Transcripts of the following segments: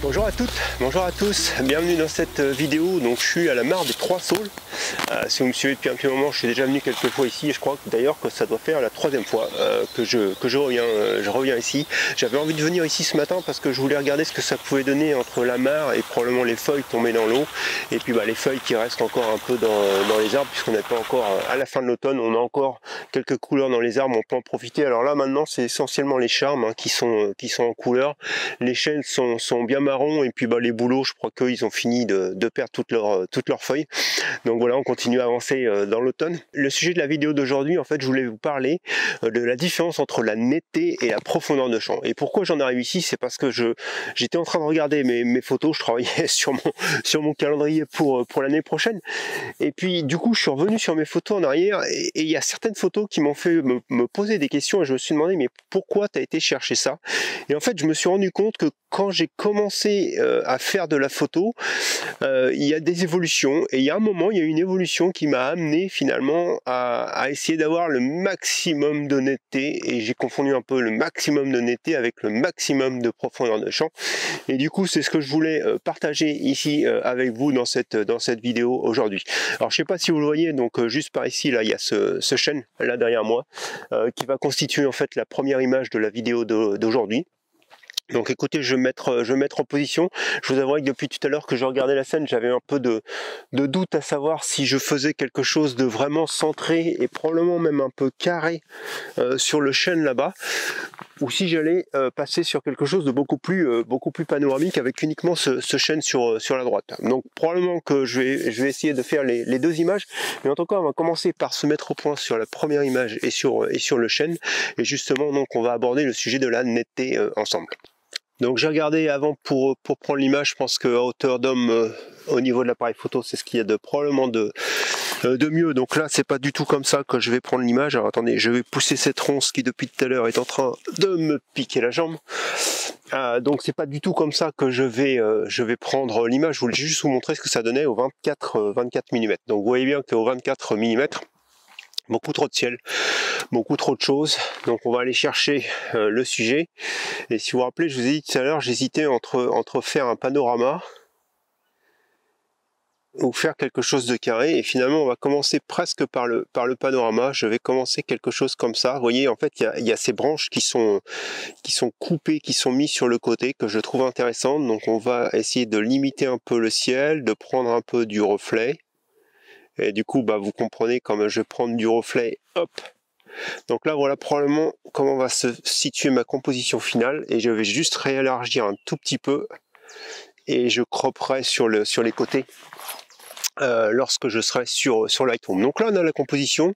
Bonjour à toutes, bonjour à tous, bienvenue dans cette vidéo. Donc je suis à la mare des Trois Saules. Si vous me suivez depuis un petit moment, je suis déjà venu quelques fois ici et je crois d'ailleurs que ça doit faire la troisième fois que je reviens ici. J'avais envie de venir ici ce matin parce que je voulais regarder ce que ça pouvait donner entre la mare et probablement les feuilles tombées dans l'eau et puis les feuilles qui restent encore un peu dans les arbres, puisqu'on n'est pas encore à la fin de l'automne. On a encore quelques couleurs dans les arbres, on peut en profiter. Alors là maintenant c'est essentiellement les charmes qui sont en couleur. Les chênes sont bien marrons et puis les bouleaux, je crois qu'ils ont fini de perdre toutes leurs feuilles. Donc voilà, on continue à avancer dans l'automne. Le sujet de la vidéo d'aujourd'hui, en fait, je voulais vous parler de la différence entre la netteté et la profondeur de champ. Et pourquoi j'en arrive ici, c'est parce que j'étais en train de regarder mes photos, je travaillais sur mon calendrier pour l'année prochaine. Et puis du coup, je suis revenu sur mes photos en arrière et il y a certaines photos qui m'ont fait me poser des questions et je me suis demandé, mais pourquoi tu as été chercher ça? Et en fait, je me suis rendu compte que quand j'ai commencé à faire de la photo, il y a des évolutions et il y a un moment, il y a une évolution qui m'a amené finalement à essayer d'avoir le maximum de netteté, et j'ai confondu un peu le maximum de netteté avec le maximum de profondeur de champ. Et du coup, c'est ce que je voulais partager ici avec vous dans cette vidéo aujourd'hui. Alors, je sais pas si vous le voyez, donc juste par ici, là, il y a ce chêne là derrière moi qui va constituer en fait la première image de la vidéo d'aujourd'hui. Donc écoutez, je vais me mettre en position. Je vous avouerai que depuis tout à l'heure que je regardais la scène, j'avais un peu de doute à savoir si je faisais quelque chose de vraiment centré et probablement même un peu carré sur le chêne là-bas, ou si j'allais passer sur quelque chose de beaucoup plus panoramique avec uniquement ce chêne sur la droite. Donc probablement que je vais essayer de faire les deux images, mais en tout cas on va commencer par se mettre au point sur la première image et sur le chêne, et justement donc on va aborder le sujet de la netteté ensemble. Donc j'ai regardé avant pour prendre l'image. Je pense qu'à hauteur d'homme au niveau de l'appareil photo, c'est ce qu'il y a probablement de mieux. Donc là c'est pas du tout comme ça que je vais prendre l'image. Alors attendez, je vais pousser cette ronce qui depuis tout à l'heure est en train de me piquer la jambe. Donc c'est pas du tout comme ça que je vais prendre l'image. Je voulais juste vous montrer ce que ça donnait au 24 mm. Donc vous voyez bien qu'au 24 mm, beaucoup trop de ciel, beaucoup trop de choses. Donc on va aller chercher le sujet. Et si vous vous rappelez, je vous ai dit tout à l'heure, j'hésitais entre faire un panorama ou faire quelque chose de carré, et finalement on va commencer presque par le panorama. Je vais commencer quelque chose comme ça. Vous voyez, en fait il y a ces branches qui sont coupées, qui sont mises sur le côté, que je trouve intéressantes. Donc on va essayer de limiter un peu le ciel, de prendre un peu du reflet. Et du coup, vous comprenez, comme je vais prendre du reflet, hop. Donc là, voilà probablement comment va se situer ma composition finale. Et je vais juste réélargir un tout petit peu. Et je cropperai sur les côtés lorsque je serai sur Lightroom. Donc là, on a la composition.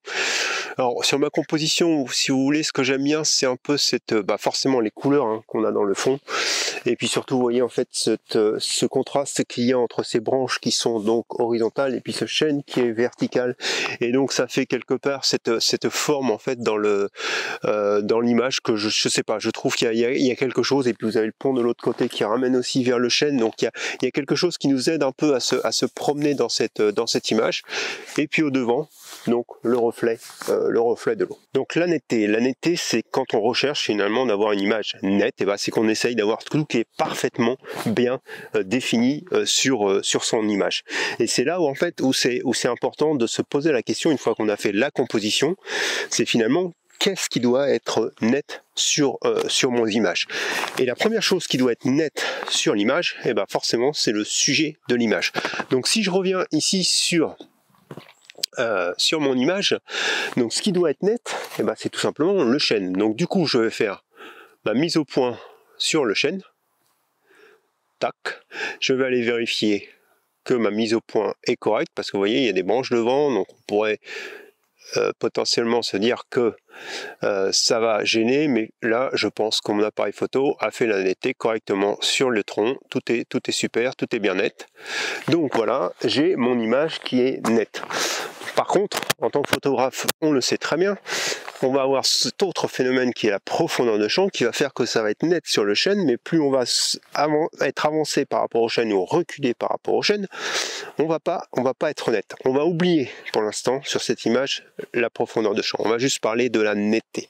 Alors, sur ma composition, si vous voulez, ce que j'aime bien, c'est un peu forcément les couleurs qu'on a dans le fond. Et puis surtout, vous voyez en fait ce contraste qu'il y a entre ces branches qui sont donc horizontales et puis ce chêne qui est vertical. Et donc ça fait quelque part cette forme en fait dans l'image que je sais pas, je trouve qu'il y a quelque chose. Et puis vous avez le pont de l'autre côté qui ramène aussi vers le chêne. Donc il y a quelque chose qui nous aide un peu à se promener dans cette image. Et puis au devant, donc le reflet de l'eau. Donc la netteté, c'est quand on recherche finalement d'avoir une image nette, et c'est qu'on essaye d'avoir tout qui est parfaitement bien défini sur son image. Et c'est là où c'est important de se poser la question, une fois qu'on a fait la composition, c'est finalement qu'est-ce qui doit être net sur mon image. Et la première chose qui doit être nette sur l'image, forcément c'est le sujet de l'image. Donc si je reviens ici sur mon image, donc ce qui doit être net, c'est tout simplement le chêne. Donc du coup je vais faire ma mise au point sur le chêne. Tac. Je vais aller vérifier que ma mise au point est correcte, parce que vous voyez il y a des branches devant, donc on pourrait potentiellement se dire que ça va gêner, mais là je pense que mon appareil photo a fait la netteté correctement sur le tronc. Tout est super, tout est bien net. Donc voilà, j'ai mon image qui est nette. Par contre, en tant que photographe, on le sait très bien, on va avoir cet autre phénomène qui est la profondeur de champ, qui va faire que ça va être net sur le chêne, mais plus on va être avancé par rapport au chêne ou reculé par rapport au chêne, on va pas être net. On va oublier pour l'instant sur cette image la profondeur de champ. On va juste parler de la netteté.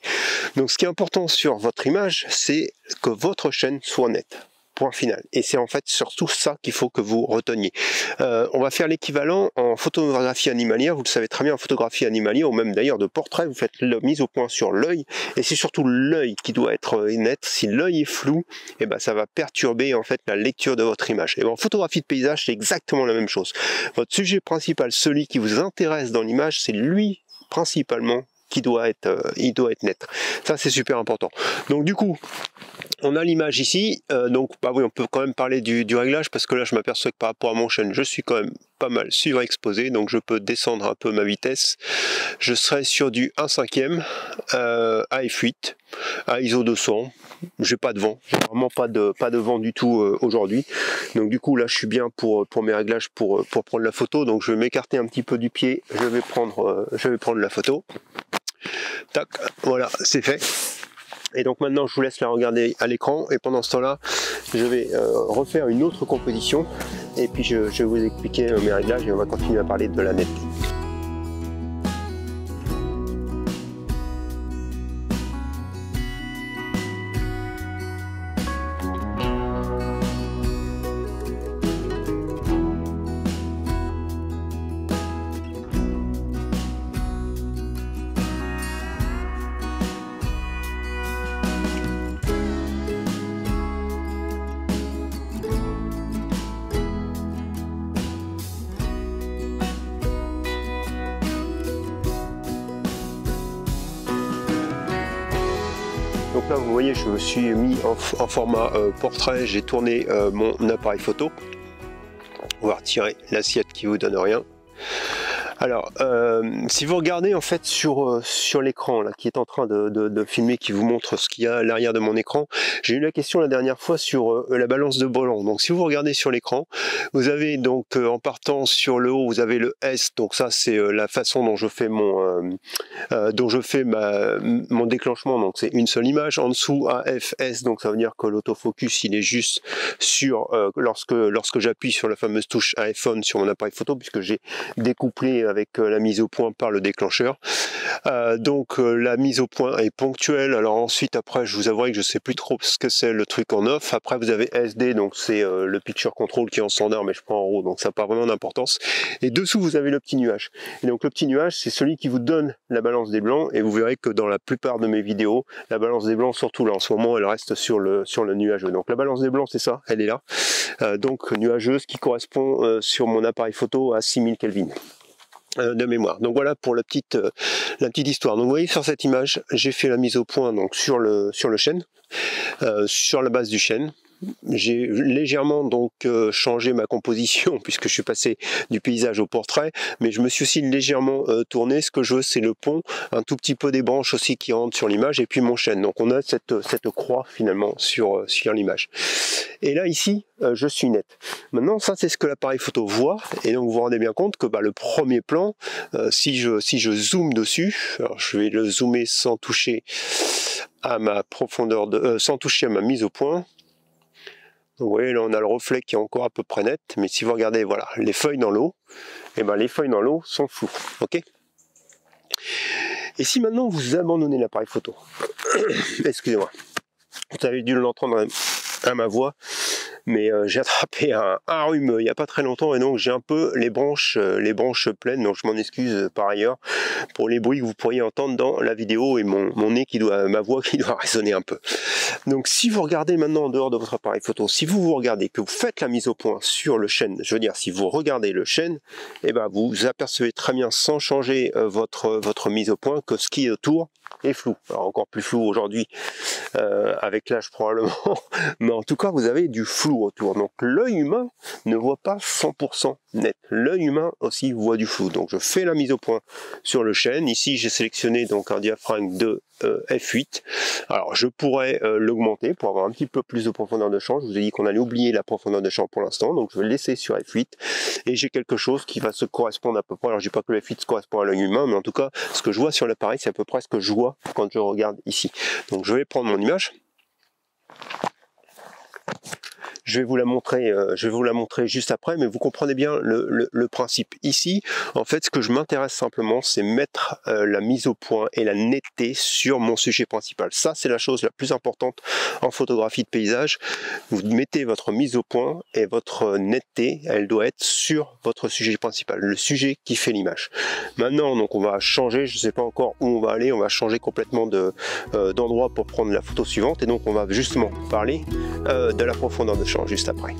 Donc ce qui est important sur votre image, c'est que votre chêne soit net. point final. Et c'est en fait surtout ça qu'il faut que vous reteniez. On va faire l'équivalent en photographie animalière. Vous le savez très bien, en photographie animalière, ou même d'ailleurs de portrait, vous faites la mise au point sur l'œil, et c'est surtout l'œil qui doit être net. Si l'œil est flou, et ben ça va perturber en fait la lecture de votre image. Et ben, en photographie de paysage, c'est exactement la même chose. Votre sujet principal, celui qui vous intéresse dans l'image, c'est lui principalement qui doit être, il doit être net. Ça c'est super important. Donc du coup, on a l'image ici, donc bah oui, on peut quand même parler du réglage, parce que là je m'aperçois que par rapport à mon chaîne, je suis quand même pas mal surexposé, donc je peux descendre un peu ma vitesse. Je serai sur du 1/5 à f8, à ISO 200. J'ai pas de vent, j'ai vraiment pas de vent du tout aujourd'hui. Donc du coup là je suis bien pour mes réglages pour prendre la photo. Donc je vais m'écarter un petit peu du pied, je vais prendre la photo. Tac, voilà, c'est fait. Et donc maintenant je vous laisse la regarder à l'écran, et pendant ce temps-là je vais refaire une autre composition, et puis je vais vous expliquer mes réglages, et on va continuer à parler de la netteté. Donc là vous voyez, je me suis mis en format portrait, j'ai tourné mon appareil photo. On va retirer l'assiette qui vous donne rien. Alors, si vous regardez en fait sur l'écran là qui est en train de filmer, qui vous montre ce qu'il y a à l'arrière de mon écran, j'ai eu la question la dernière fois sur la balance de blanc. Donc si vous regardez sur l'écran, vous avez donc en partant sur le haut, vous avez le S. Donc ça c'est la façon dont je fais mon mon déclenchement. Donc c'est une seule image. En dessous AFS, donc ça veut dire que l'autofocus il est juste sur lorsque j'appuie sur la fameuse touche iPhone sur mon appareil photo, puisque j'ai découplé avec la mise au point par le déclencheur. Donc la mise au point est ponctuelle. Alors ensuite, après, je vous avouerai que je sais plus trop ce que c'est le truc en off. Après, vous avez SD, donc c'est le picture control qui est en standard, mais je prends en RAW, donc ça n'a pas vraiment d'importance. Et dessous, vous avez le petit nuage. Et donc le petit nuage, c'est celui qui vous donne la balance des blancs. Et vous verrez que dans la plupart de mes vidéos, la balance des blancs, surtout là en ce moment, elle reste sur le nuageux. Donc la balance des blancs, c'est ça, elle est là. Donc nuageuse qui correspond sur mon appareil photo à 6000 Kelvin. De mémoire. Donc voilà pour la petite histoire. Donc vous voyez sur cette image, j'ai fait la mise au point donc sur le chêne, sur la base du chêne. J'ai légèrement donc changé ma composition puisque je suis passé du paysage au portrait, mais je me suis aussi légèrement tourné. Ce que je veux, c'est le pont, un tout petit peu des branches aussi qui rentrent sur l'image, et puis mon chêne. Donc on a cette croix finalement sur l'image. Et là ici, je suis net. Maintenant, ça c'est ce que l'appareil photo voit, et donc vous vous rendez bien compte que le premier plan, si je zoome dessus, alors je vais le zoomer sans toucher à ma profondeur sans toucher à ma mise au point. Donc, vous voyez, là on a le reflet qui est encore à peu près net, mais si vous regardez, voilà, les feuilles dans l'eau, et ben les feuilles dans l'eau sont floues, ok. Et si maintenant vous abandonnez l'appareil photo, excusez-moi, vous avez dû l'entendre à ma voix, mais j'ai attrapé un rhume il n'y a pas très longtemps, et donc j'ai un peu les branches pleines, donc je m'en excuse par ailleurs pour les bruits que vous pourriez entendre dans la vidéo, et mon nez ma voix qui doit résonner un peu. Donc si vous regardez maintenant en dehors de votre appareil photo, si vous regardez, que vous faites la mise au point sur le chêne, je veux dire si vous regardez le chêne, et ben vous apercevez très bien sans changer votre mise au point que ce qui est autour est flou. Alors encore plus flou aujourd'hui avec l'âge probablement, mais en tout cas vous avez du flou autour. Donc l'œil humain ne voit pas 100% net. L'œil humain aussi voit du flou. Donc je fais la mise au point sur le chêne. Ici j'ai sélectionné donc un diaphragme de f8. Alors je pourrais l'augmenter pour avoir un petit peu plus de profondeur de champ. Je vous ai dit qu'on allait oublier la profondeur de champ pour l'instant, donc je vais le laisser sur f8, et j'ai quelque chose qui va se correspondre à peu près. Alors je dis pas que le f8 se correspond à l'œil humain, mais en tout cas ce que je vois sur l'appareil, c'est à peu près ce que je vois quand je regarde ici. Donc je vais prendre mon image. je vais vous la montrer juste après, mais vous comprenez bien le principe. Ici, en fait, ce que je m'intéresse simplement, c'est mettre la mise au point et la netteté sur mon sujet principal. Ça, c'est la chose la plus importante en photographie de paysage. Vous mettez votre mise au point et votre netteté, elle doit être sur votre sujet principal, le sujet qui fait l'image. Maintenant, donc on va changer, je ne sais pas encore où on va aller, on va changer complètement d'endroit pour prendre la photo suivante, et donc on va justement parler de la profondeur de champ juste après.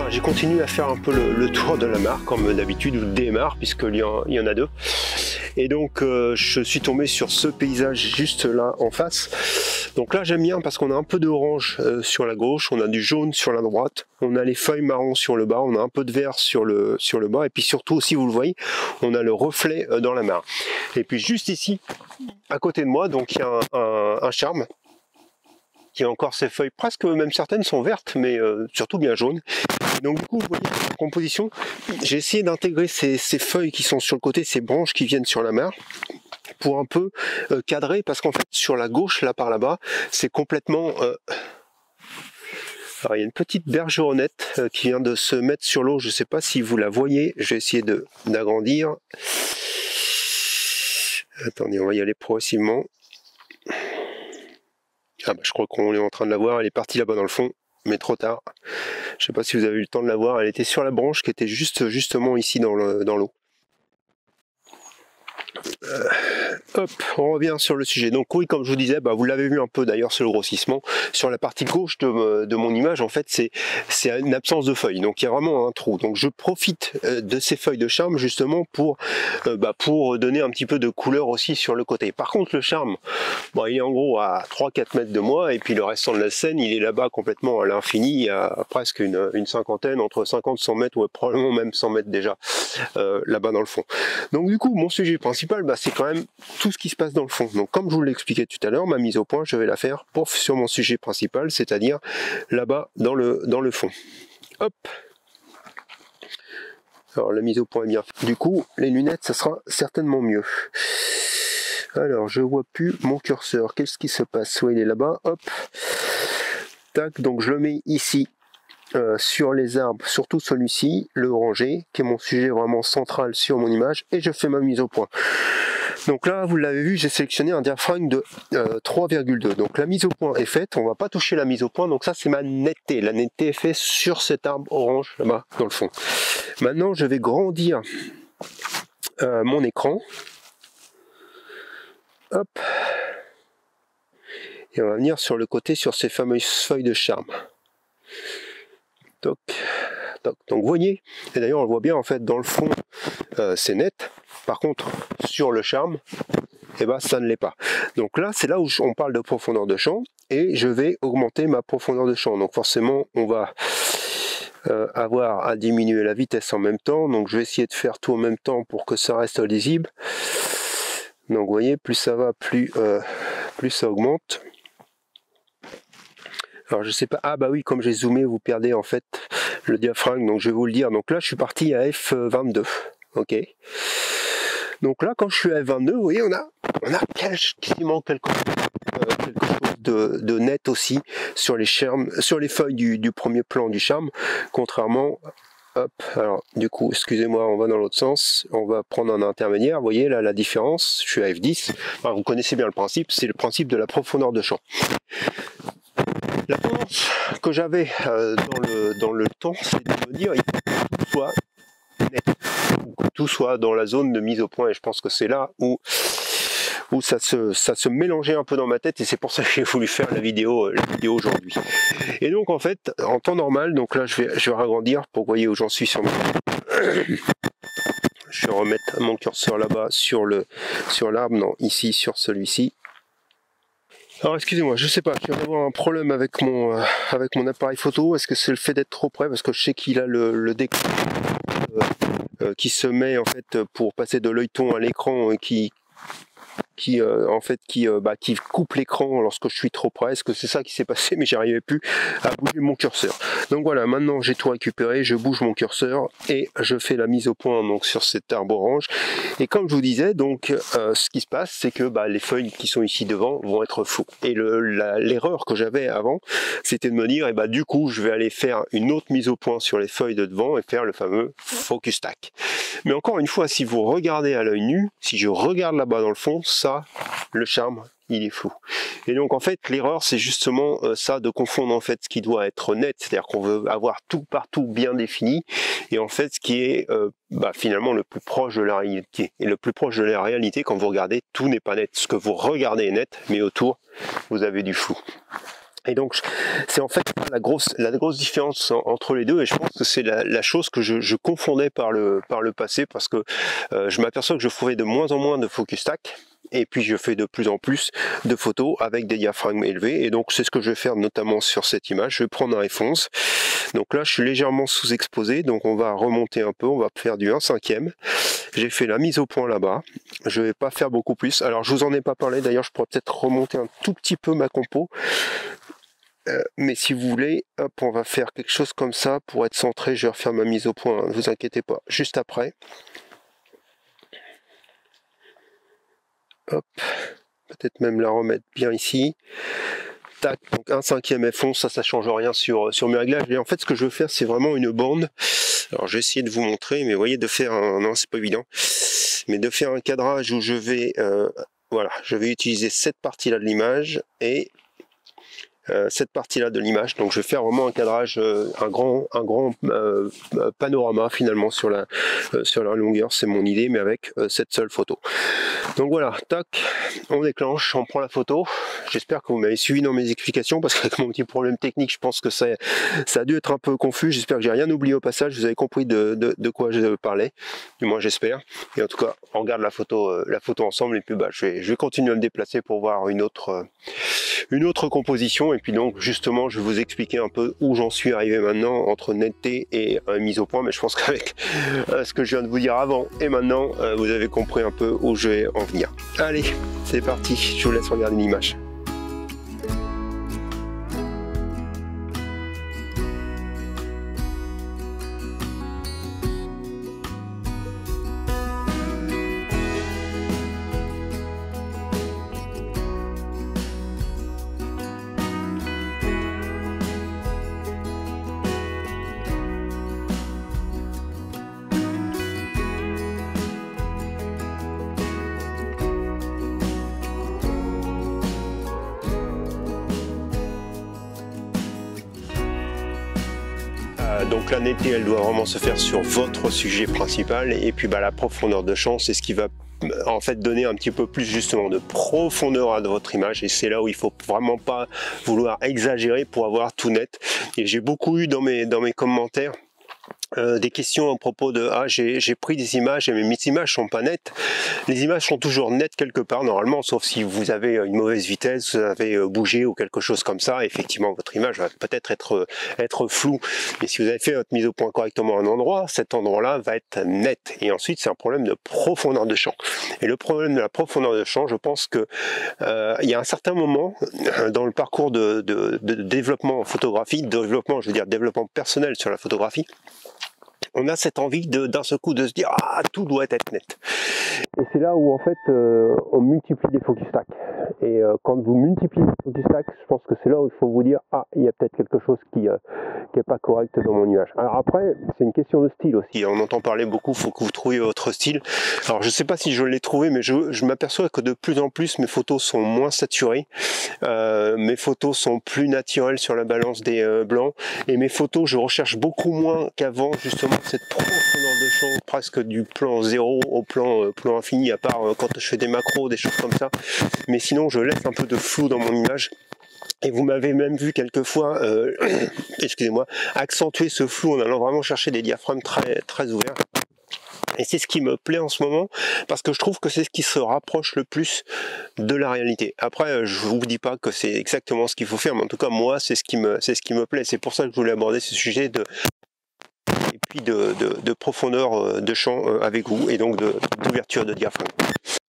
J'ai continué à faire un peu le tour de la mare comme d'habitude, ou des mares, puisqu'il y en a deux. Et donc je suis tombé sur ce paysage juste là en face. Donc là j'aime bien parce qu'on a un peu d'orange sur la gauche, on a du jaune sur la droite, on a les feuilles marron sur le bas, on a un peu de vert sur le bas, et puis surtout, si vous le voyez, on a le reflet dans la mare. Et puis juste ici, à côté de moi, donc il y a un charme qui a encore ses feuilles, presque même certaines sont vertes, mais surtout bien jaunes. Donc du coup, vous voyez la composition, j'ai essayé d'intégrer ces feuilles qui sont sur le côté, ces branches qui viennent sur la mare, pour un peu cadrer, parce qu'en fait sur la gauche, là par là-bas, c'est complètement... Alors il y a une petite bergeronnette qui vient de se mettre sur l'eau, je ne sais pas si vous la voyez, je vais essayer d'agrandir. Attendez, on va y aller progressivement. Ah bah, je crois qu'on est en train de la voir, elle est partie là-bas dans le fond, mais trop tard. Je ne sais pas si vous avez eu le temps de la voir, elle était sur la branche qui était justement ici dans l'eau. Hop, on revient sur le sujet. Donc oui, comme je vous disais, bah, vous l'avez vu un peu d'ailleurs sur le grossissement, sur la partie gauche de mon image, en fait c'est une absence de feuilles, donc il y a vraiment un trou. Donc je profite de ces feuilles de charme justement pour donner un petit peu de couleur aussi sur le côté. Par contre le charme, bon, il est en gros à 3-4 mètres de moi, et puis le restant de la scène il est là-bas complètement à l'infini, à presque une cinquantaine, entre 50 et 100 mètres, ou probablement même 100 mètres déjà là-bas dans le fond. Donc du coup mon sujet principal, bah, c'est quand même tout ce qui se passe dans le fond. Donc comme je vous l'expliquais tout à l'heure, ma mise au point, je vais la faire sur mon sujet principal, c'est-à-dire là-bas dans le fond. Hop. Alors la mise au point est bien faite. Du coup, les lunettes, ça sera certainement mieux. Alors je vois plus mon curseur. Qu'est-ce qui se passe? Ouais, il est là-bas. Hop. Tac. Donc je le mets ici. Sur les arbres, surtout celui-ci, le orangé, qui est mon sujet vraiment central sur mon image, et je fais ma mise au point. Donc là, vous l'avez vu, j'ai sélectionné un diaphragme de 3,2. Donc la mise au point est faite, on va pas toucher la mise au point, donc ça c'est ma netteté. La netteté est faite sur cet arbre orange là-bas dans le fond. Maintenant, je vais grandir mon écran. Hop. Et on va venir sur le côté, sur ces fameuses feuilles de charme. Toc, toc. Donc vous voyez, et d'ailleurs on le voit bien en fait dans le fond, c'est net. Par contre sur le charme, eh ben, ça ne l'est pas. Donc là c'est là où on parle de profondeur de champ, et je vais augmenter ma profondeur de champ. Donc forcément on va avoir à diminuer la vitesse en même temps. Donc je vais essayer de faire tout en même temps pour que ça reste lisible. Donc vous voyez, plus ça va, plus ça augmente. Alors je sais pas, ah bah oui, comme j'ai zoomé, vous perdez en fait le diaphragme, donc je vais vous le dire. Donc là je suis parti à f22, ok. Donc là quand je suis à f22, vous voyez, on a quasiment quelque chose de net aussi sur les charmes, sur les feuilles du premier plan du charme, contrairement. Hop, alors du coup, excusez-moi, on va dans l'autre sens, on va prendre un intermédiaire, vous voyez là la différence, je suis à f10, enfin, vous connaissez bien le principe, c'est le principe de la profondeur de champ. La tendance que j'avais dans le temps, c'est de me dire il faut que tout soit net, que tout soit dans la zone de mise au point, et je pense que c'est là où où ça se mélangeait un peu dans ma tête, et c'est pour ça que j'ai voulu faire la vidéo aujourd'hui. Et donc en fait, en temps normal, donc là je vais agrandir pour que vous voyez où j'en suis sur je vais remettre mon curseur là-bas sur l'arbre, non, ici sur celui-ci. Alors excusez-moi, je sais pas, je viens d'avoir un problème avec mon appareil photo. Est-ce que c'est le fait d'être trop près, parce que je sais qu'il a le décor qui se met en fait pour passer de l'œilleton à l'écran, qui coupe l'écran lorsque je suis trop près. Est-ce que c'est ça qui s'est passé? Mais j'arrivais plus à bouger mon curseur. Donc voilà, maintenant j'ai tout récupéré, je bouge mon curseur et je fais la mise au point donc sur cet arbre orange. Et comme je vous disais, donc ce qui se passe, c'est que les feuilles qui sont ici devant vont être floues. Et l'erreur que j'avais avant, c'était de me dire, du coup je vais aller faire une autre mise au point sur les feuilles de devant et faire le fameux focus stack. Mais encore une fois, si vous regardez à l'œil nu, si je regarde là-bas dans le fond, ça, le charme, il est flou. Et donc en fait, l'erreur, c'est justement ça, de confondre en fait ce qui doit être net, c'est-à-dire qu'on veut avoir tout partout bien défini, et en fait ce qui est finalement le plus proche de la réalité. Et le plus proche de la réalité, quand vous regardez, tout n'est pas net. Ce que vous regardez est net, mais autour, vous avez du flou. Et donc c'est en fait la grosse différence entre les deux, et je pense que c'est la chose que je confondais par le passé, parce que je m'aperçois que je ferai de moins en moins de focus stack, et puis je fais de plus en plus de photos avec des diaphragmes élevés, et donc c'est ce que je vais faire notamment sur cette image. Je vais prendre un F11, donc là je suis légèrement sous-exposé, donc on va remonter un peu, on va faire du 1/5. J'ai fait la mise au point là-bas, je vais pas faire beaucoup plus. Alors je vous en ai pas parlé, d'ailleurs je pourrais peut-être remonter un tout petit peu ma compo. Mais si vous voulez, hop, on va faire quelque chose comme ça pour être centré. Je vais refaire ma mise au point, hein, ne vous inquiétez pas, juste après. Hop, peut-être même la remettre bien ici. Tac, donc 1/5 F11, ça change rien sur mes réglages. Et en fait, ce que je veux faire, c'est vraiment une bande. Alors, je vais essayer de vous montrer, mais vous voyez, de faire non, c'est pas évident, mais de faire un cadrage où je vais, voilà, je vais utiliser cette partie-là de l'image et cette partie-là de l'image. Donc je vais faire vraiment un cadrage, un grand panorama finalement sur la longueur, c'est mon idée, mais avec cette seule photo. Donc voilà, tac, on déclenche, on prend la photo. J'espère que vous m'avez suivi dans mes explications, parce qu'avec mon petit problème technique, je pense que ça a dû être un peu confus. J'espère que j'ai rien oublié au passage, vous avez compris de quoi je parlais, du moins j'espère. Et en tout cas, on regarde la photo ensemble, et puis je vais continuer à me déplacer pour voir une autre composition. Et puis donc justement, je vais vous expliquer un peu où j'en suis arrivé maintenant entre netteté et mise au point. Mais je pense qu'avec ce que je viens de vous dire avant et maintenant, vous avez compris un peu où je vais en venir. Allez, c'est parti, je vous laisse regarder l'image. Donc la netteté, elle doit vraiment se faire sur votre sujet principal, et puis la profondeur de champ, c'est ce qui va en fait donner un petit peu plus justement de profondeur à votre image, et c'est là où il faut vraiment pas vouloir exagérer pour avoir tout net. Et j'ai beaucoup eu dans mes commentaires des questions à propos de j'ai pris des images et mes images sont pas nettes. Les images sont toujours nettes quelque part normalement, sauf si vous avez une mauvaise vitesse, vous avez bougé ou quelque chose comme ça. Effectivement, votre image va peut-être être floue, mais si vous avez fait votre mise au point correctement à un endroit, cet endroit-là va être net. Et ensuite, c'est un problème de profondeur de champ. Et le problème de la profondeur de champ, je pense que il y a un certain moment dans le parcours de développement en photographie, développement personnel sur la photographie, on a cette envie d'un seul coup de se dire tout doit être net. Et c'est là où en fait on multiplie les focus stacks. Et quand vous multipliez les focus stacks, je pense que c'est là où il faut vous dire il y a peut-être quelque chose qui est pas correct dans mon image. Alors après, c'est une question de style aussi. On entend parler beaucoup, il faut que vous trouviez votre style. Alors je sais pas si je l'ai trouvé, mais je m'aperçois que de plus en plus mes photos sont moins saturées. Mes photos sont plus naturelles sur la balance des blancs. Et mes photos, je recherche beaucoup moins qu'avant justement cette profondeur de champ, presque du plan 0 au plan infini, à part quand je fais des macros, des choses comme ça. Mais sinon, je laisse un peu de flou dans mon image. Et vous m'avez même vu quelquefois, excusez-moi, accentuer ce flou en allant vraiment chercher des diaphragmes très ouverts. Et c'est ce qui me plaît en ce moment, parce que je trouve que c'est ce qui se rapproche le plus de la réalité. Après, je vous dis pas que c'est exactement ce qu'il faut faire, mais en tout cas, moi, c'est ce qui me plaît. C'est pour ça que je voulais aborder ce sujet et puis de profondeur de champ avec vous, et donc d'ouverture de diaphragme.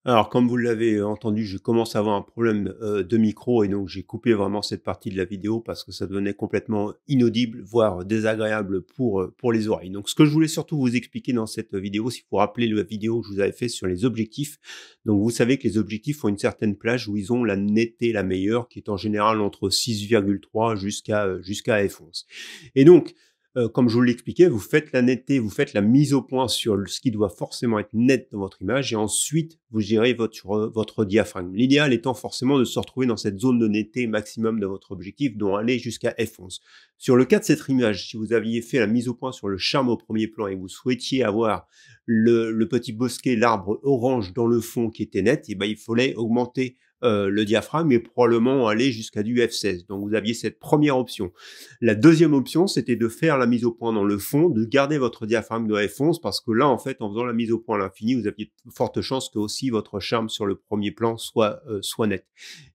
Alors, comme vous l'avez entendu, je commence à avoir un problème de micro, et donc j'ai coupé vraiment cette partie de la vidéo parce que ça devenait complètement inaudible, voire désagréable pour les oreilles. Donc, ce que je voulais surtout vous expliquer dans cette vidéo, c'est vous rappeler la vidéo que je vous avais fait sur les objectifs. Donc, vous savez que les objectifs ont une certaine plage où ils ont la netteté la meilleure, qui est en général entre 6,3 jusqu'à f11. Et donc, comme je vous l'expliquais, vous faites la netteté, vous faites la mise au point sur ce qui doit forcément être net dans votre image, et ensuite vous gérez votre diaphragme. L'idéal étant forcément de se retrouver dans cette zone de netteté maximum de votre objectif, dont aller jusqu'à f11. Sur le cas de cette image, si vous aviez fait la mise au point sur le charme au premier plan et vous souhaitiez avoir le petit bosquet, l'arbre orange dans le fond qui était net, et ben il fallait augmenter le diaphragme et probablement aller jusqu'à du F16. Donc vous aviez cette première option. La deuxième option, c'était de faire la mise au point dans le fond, de garder votre diaphragme de F11, parce que là, en fait, en faisant la mise au point à l'infini, vous aviez de fortes chances que aussi votre charme sur le premier plan soit net.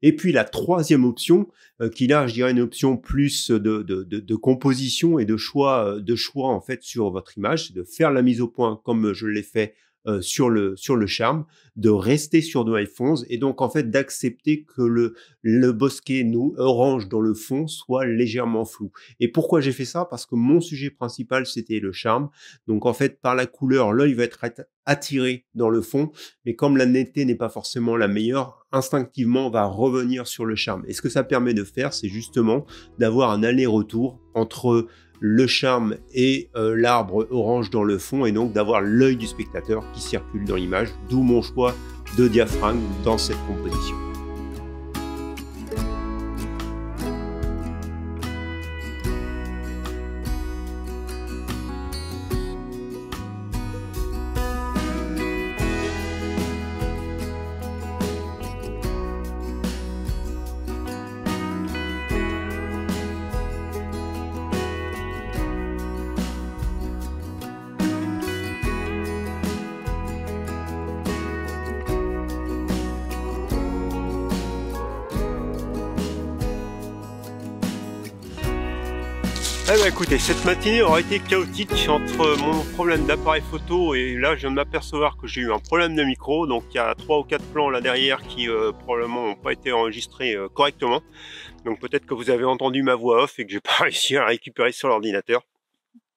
Et puis la troisième option, qui là, je dirais une option plus de composition et de choix en fait sur votre image, c'est de faire la mise au point comme je l'ai fait sur le charme, de rester sur de F11 et donc en fait d'accepter que le bosquet orange dans le fond soit légèrement flou. Et pourquoi j'ai fait ça? Parce que mon sujet principal c'était le charme. Donc en fait par la couleur, l'œil va être attiré dans le fond, mais comme la netteté n'est pas forcément la meilleure, instinctivement on va revenir sur le charme. Et ce que ça permet de faire, c'est justement d'avoir un aller-retour entre le charme et l'arbre orange dans le fond, et donc d'avoir l'œil du spectateur qui circule dans l'image, d'où mon choix de diaphragme dans cette composition. Eh ben écoutez, cette matinée aura été chaotique entre mon problème d'appareil photo et là je viens de m'apercevoir que j'ai eu un problème de micro. Donc il y a 3 ou 4 plans là derrière qui probablement n'ont pas été enregistrés correctement. Donc peut-être que vous avez entendu ma voix off et que j'ai pas réussi à récupérer sur l'ordinateur.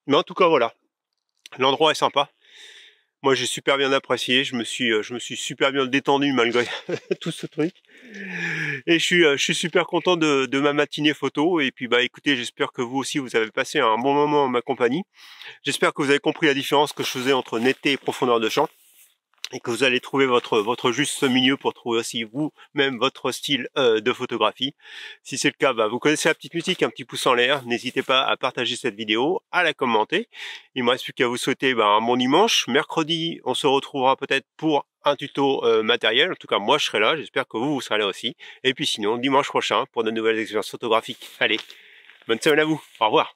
Mais en tout cas voilà, l'endroit est sympa. Moi j'ai super bien apprécié, je me suis super bien détendu malgré tout ce truc. Et je suis super content de ma matinée photo. Et puis bah écoutez, j'espère que vous aussi vous avez passé un bon moment en ma compagnie. J'espère que vous avez compris la différence que je faisais entre netteté et profondeur de champ, et que vous allez trouver votre juste milieu pour trouver aussi vous-même votre style de photographie. Si c'est le cas, bah, vous connaissez la petite musique, un petit pouce en l'air. N'hésitez pas à partager cette vidéo, à la commenter. Il me reste plus qu'à vous souhaiter un bon dimanche. Mercredi, on se retrouvera peut-être pour un tuto matériel. En tout cas, moi je serai là. J'espère que vous serez là aussi. Et puis sinon, dimanche prochain pour de nouvelles expériences photographiques. Allez, bonne semaine à vous. Au revoir.